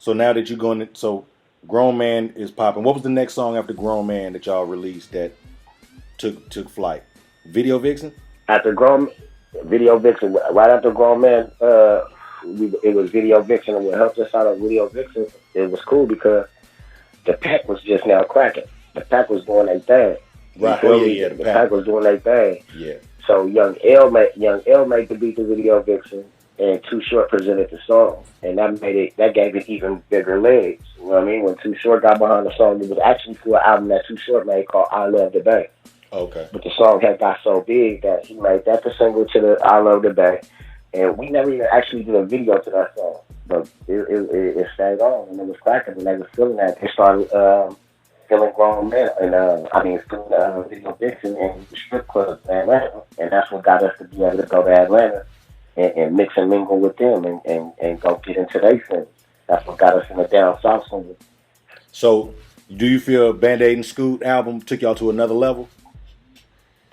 So now that you're going, so Grown Man is popping. What was the next song after Grown Man that y'all released that took flight? Video Vixen? After Video Vixen, right after Grown Man, it was Video Vixen, and what helped us out of Video Vixen, it was cool because the pack was just now cracking. The pack was doing their thing. Right. Oh yeah. The pack was doing their thing. Yeah. So Young L made the beat to Video Vixen, and Too Short presented the song, and that gave it even bigger legs. You know what I mean? When Too Short got behind the song, it was actually for an album that Too Short made called I Love the Bay. Okay. But the song had got so big that he made that the single to the I Love the Bay, and we never even actually did a video to that song. But it stayed on, and it was cracking, and they was feeling that. They started feeling Grown Men, and feeling Video Vixen in the strip clubs in Atlanta, and that's what got us to be able to go to Atlanta and mix and mingle with them and go get into their thing. That's what got us in the down south scene. So, do you feel Band-Aid and Scoot album took y'all to another level?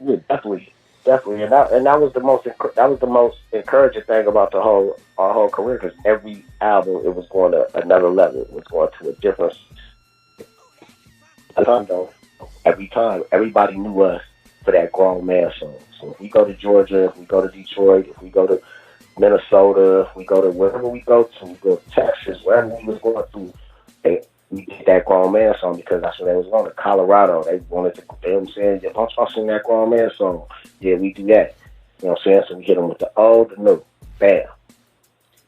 Yeah, definitely, and that was the most encouraging thing about our whole career, because every album it was going to another level. It was going to a different. Every time, everybody knew us for that Grown Man song. So if we go to Georgia, if we go to Detroit, if we go to Minnesota, if we go to wherever we go to Texas, wherever we was going to, we did that Grown Man song because that's what they was going to. Colorado, they wanted to, you know what I'm saying? Don't y'all sing that Grown Man song? Yeah, we do that. You know what I'm saying? So we hit them with the old, the new. Bam.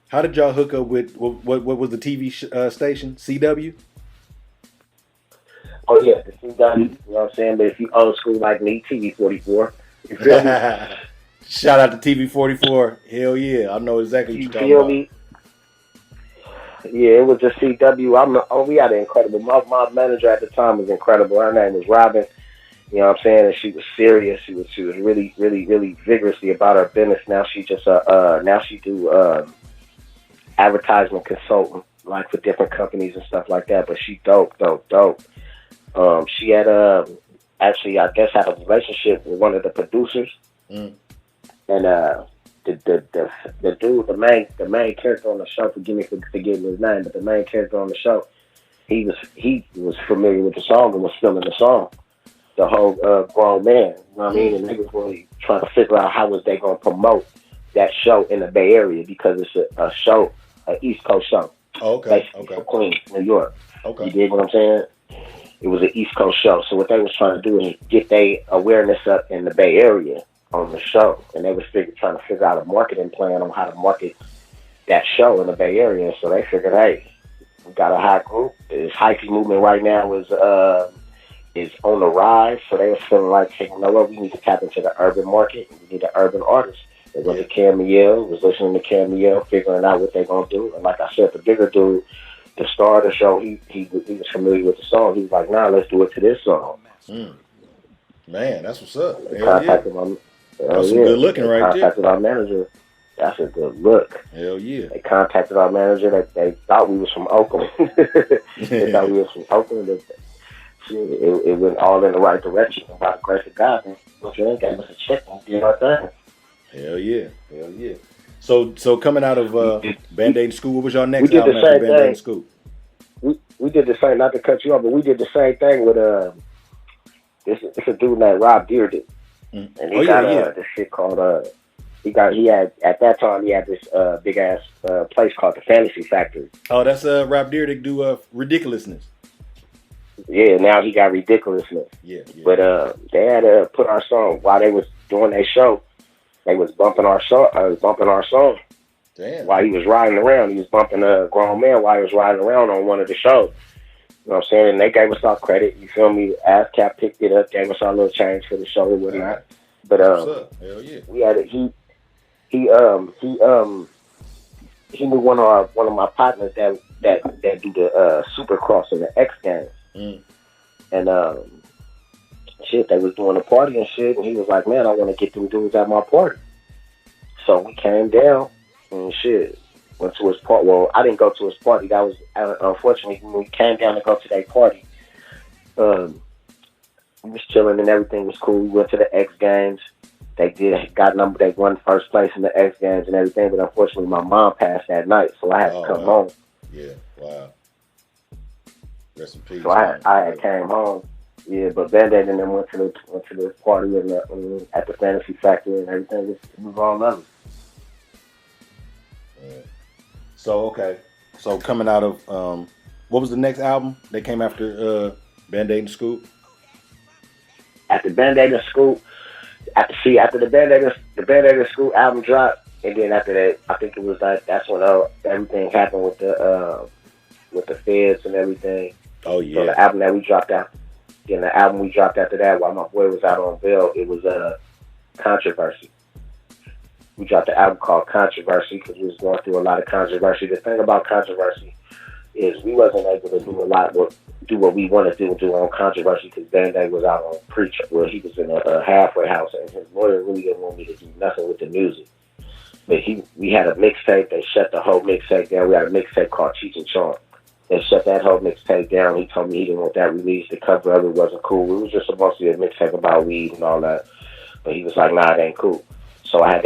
How did y'all hook up with, what was the TV station? CW? Oh, yeah, the CW, you know what I'm saying? But if you old school like me, TV 44. You feel me? Shout out to TV 44. Hell yeah, I know exactly what you're talking about. Me? Yeah, it was the CW. We had an incredible. My manager at the time was incredible. Her name was Robin. You know what I'm saying? And she was serious. She was really, really, really vigorously about her business. Now she just now she do advertisement consultant, like for different companies and stuff like that. But she dope. She had actually, I guess, had a relationship with one of the producers, and the dude, the main character on the show. Forgive me for forgetting his name, but the main character on the show, he was familiar with the song and was feeling the song. The whole Grown Man, you know what I mean? And they was really trying to figure out how was they going to promote that show in the Bay Area, because it's a show, an East Coast show. Okay. For Queens, New York. Okay. You dig what I'm saying? It was an East Coast show. So what they was trying to do is get their awareness up in the Bay Area on the show. And they was trying to figure out a marketing plan on how to market that show in the Bay Area. So they figured, hey, we got a hot group. This hyphy movement right now is on the rise. So they was feeling like, hey, you know what? We need to tap into the urban market. We need an urban artist. They went to Camille, was listening to Camille, figuring out what they're going to do. And like I said, the bigger dude, the star of the show, he was familiar with the song. He was like, nah, let's do it to this song. Man, that's what's up. That's some good looking right there. They contacted our manager. That's a good look. Hell yeah. They contacted our manager. They thought we was from Oakland. They thought we was from Oakland. It went all in the right direction. By the grace of God, they gave us a check and did our thing. Hell yeah. So coming out of Band-Aid and Scoot, what was y'all next album after Band-Aid and Scoot? We did the same, not to cut you off, but we did the same thing with it's a dude named Rob Dearden. And he got this shit called he had at that time he had this big ass place called the Fantasy Factory. Oh, that's Rob Dearden do Ridiculousness. Yeah, now he got Ridiculousness. Yeah. But they had put our song while they was doing their show. They was bumping our song. Damn. While he was riding around, he was bumping a Grown Man while he was riding around on one of the shows. You know what I'm saying? And they gave us our credit. You feel me? ASCAP picked it up, gave us our little change for the show and whatnot. But hell yeah. We had it. He knew one of my partners that do the Supercross and the X Games. And they was doing a party and shit, and he was like, man, I want to get them dudes at my party. So we came down and went to his party. Well, I didn't go to his party. That was, unfortunately, when we came down to go to that party, we was chilling and everything was cool. We went to the X Games. They won first place in the X Games and everything, but unfortunately my mom passed that night, so I had to come home. Yeah. Wow. Rest in peace. So I had came home. Yeah, but Band-Aid and then went to the party at the Fantasy Factory and everything. It was all lovely. Yeah. So okay. So coming out of what was the next album that came after Band-Aid and Scoop? After Band-Aid and Scoop, after the Band-Aid and Scoop album dropped, and then after that, I think it was like that's when everything happened with the feds and everything. Oh yeah. So the album that we dropped out, then the album we dropped after that, while my boy was out on bail, it was Controversy. We dropped the album called Controversy because we was going through a lot of controversy. The thing about Controversy is we wasn't able to do what we wanted to do on Controversy because Band-Aid was out on preach. Well, he was in a halfway house, and his lawyer really didn't want me to do nothing with the music. But we had a mixtape. They shut the whole mixtape down. We had a mixtape called Cheech and Chong. They shut that whole mixtape down. He told me he didn't want that released. The cover of it wasn't cool. It was just supposed to be a mixtape about weed and all that. But he was like, nah, it ain't cool. So I had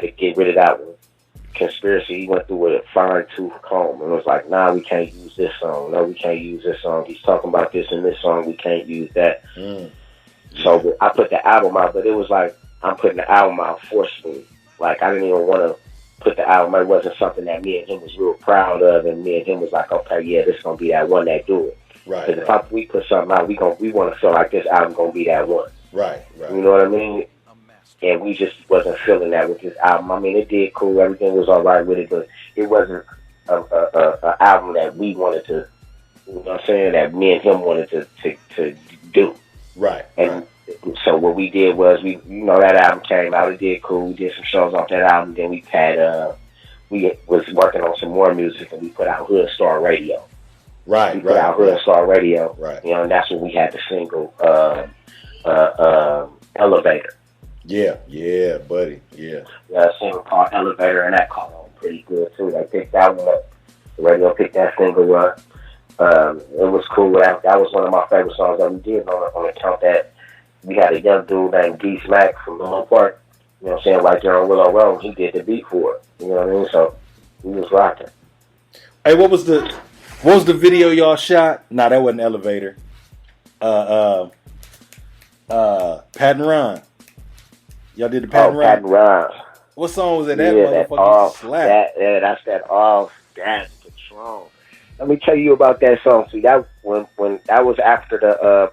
to get rid of that one. Conspiracy, he went through with a fine-tooth comb and was like, nah, we can't use this song. No, we can't use this song. He's talking about this in this song. We can't use that. So I put the album out, but it was like I'm putting the album out forcefully. Like, I didn't even want to put the album. It wasn't something that me and him was real proud of, and me and him was like, okay, yeah, this is going to be that one that do it. Right. Because if we put something out, we want to feel like this album going to be that one. Right. You know what I mean? And we just wasn't feeling that with this album. I mean, it did cool. Everything was all right with it, but it wasn't a album that we wanted to, you know what I'm saying, that me and him wanted to do. Right. And so what we did was, that album came out. It did cool. We did some shows off that album. Then we was working on some more music, and we put out HOODSTARZ Radio. Right. We put out HOODSTARZ Radio. Right. You know, and that's when we had the single Elevator. Yeah, buddy. Yeah. A single called Elevator, and that caught on pretty good too. They picked that one up. The radio picked that single up. It was cool. That was one of my favorite songs that we did on account that we had a young dude named D Smack from Willow Park. You know what I'm saying? Right there on Willow Road. He did the beat for it. You know what I mean? So we was rocking. Hey, what was the video y'all shot? Nah, that wasn't Elevator. Pat and Ron. Y'all did the Pat and Ron? Pat and Ron. What song was it? That motherfucker slap. That's that All Gas Patron. Let me tell you about that song. See, that when that was after the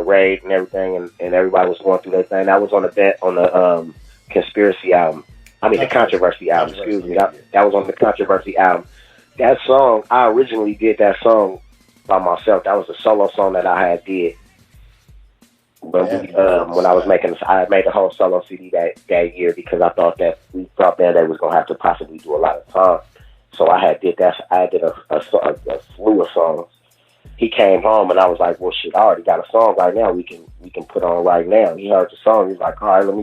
raid and everything, and everybody was going through their thing. That was on the Conspiracy album. I mean, the Controversy album. Excuse me. That was on the Controversy album. That song, I originally did that song by myself. That was a solo song that I had did. But when I was I made a whole solo CD that year because I thought that Band-Aid was gonna have to possibly do a lot of time. So I did a slew of songs. He came home and I was like, well, shit, I already got a song right now. We can put on right now. He heard the song. He's like, all right, let me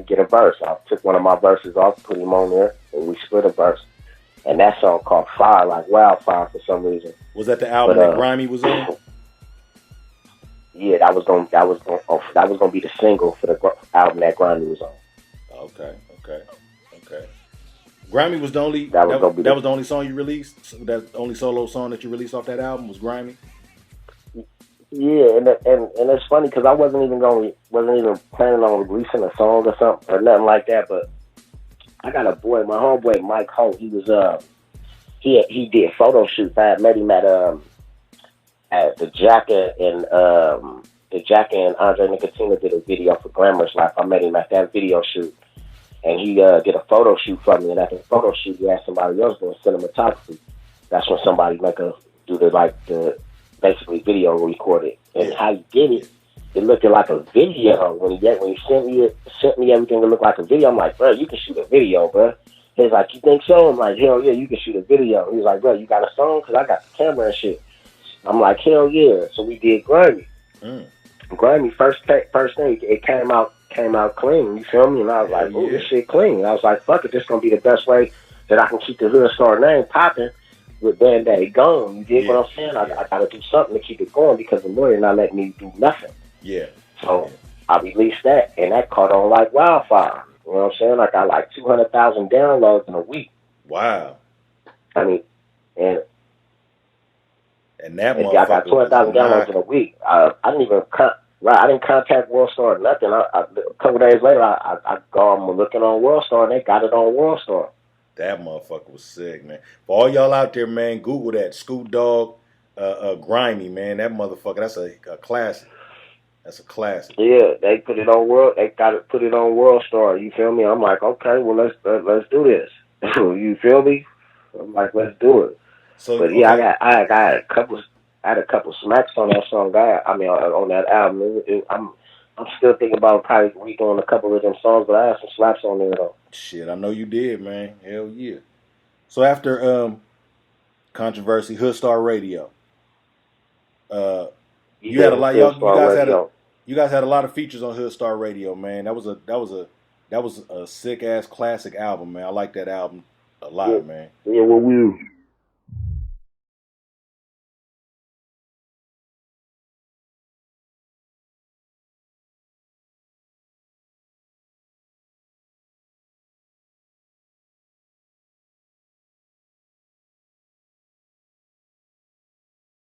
get a verse. I took one of my verses off, put him on there, and we split a verse. And that song called Fire, like Wildfire for some reason. Was that the album that Grimy was on? Yeah, that was gonna be the single for the album that Grimy was on. Okay. Grimy was the only that was the only song you released. That only solo song that you released off that album was Grimy. Yeah, and it's funny because I wasn't even planning on releasing a song or something or nothing like that. But I got a boy, my homeboy Mike Holt. He was he did photo shoots. I had met him at the Jacket and Andre Nicotina did a video for Glamorous Life. I met him at that video shoot, and he did a photo shoot for me. And at the photo shoot, he had somebody else doing cinematography. That's when somebody do the basically video recorded. And how he did it, it looked like a video. When he sent me everything, it looked like a video. I'm like, bro, you can shoot a video, bro. He's like, you think so? I'm like, hell yeah, you can shoot a video. He's like, bro, you got a song? Because I got the camera and shit. I'm like, hell yeah. So we did Grimy. Grimy, first thing, it came out clean. You feel me? And I was like, oh, this shit clean. I was like, fuck it, this is going to be the best way that I can keep the HOODSTARZ name popping with Band-Aid gone. You dig what I'm saying? I got to do something to keep it going because the lawyer not letting me do nothing. Yeah. So I released that, and that caught on like wildfire. You know what I'm saying? I got like 200,000 downloads in a week. Wow. I mean, and that I got motherfucker was 20,000 downloads in a knocking. week. I didn't even I didn't contact WorldStar or nothing. A couple days later, I go looking on WorldStar, and they got it on WorldStar. That motherfucker was sick, man. For all y'all out there, man, Google that Scoot Dogg, Grimy, man. That motherfucker, that's a classic. That's a classic. Yeah, they put it on put it on WorldStar. You feel me? I'm like, okay, well let's do this. You feel me? I'm like, let's do it. So But yeah, okay, I got a couple smacks on that song. On that album. I'm still thinking about probably redoing a couple of them songs, but I had some slaps on there though. shit, I know you did, man. Hell yeah. So after controversy, Hoodstar Radio, you had a lot. You guys had a lot of features on Hoodstar Radio, man. That was a sick ass classic album, man. I like that album a lot, man. Yeah, well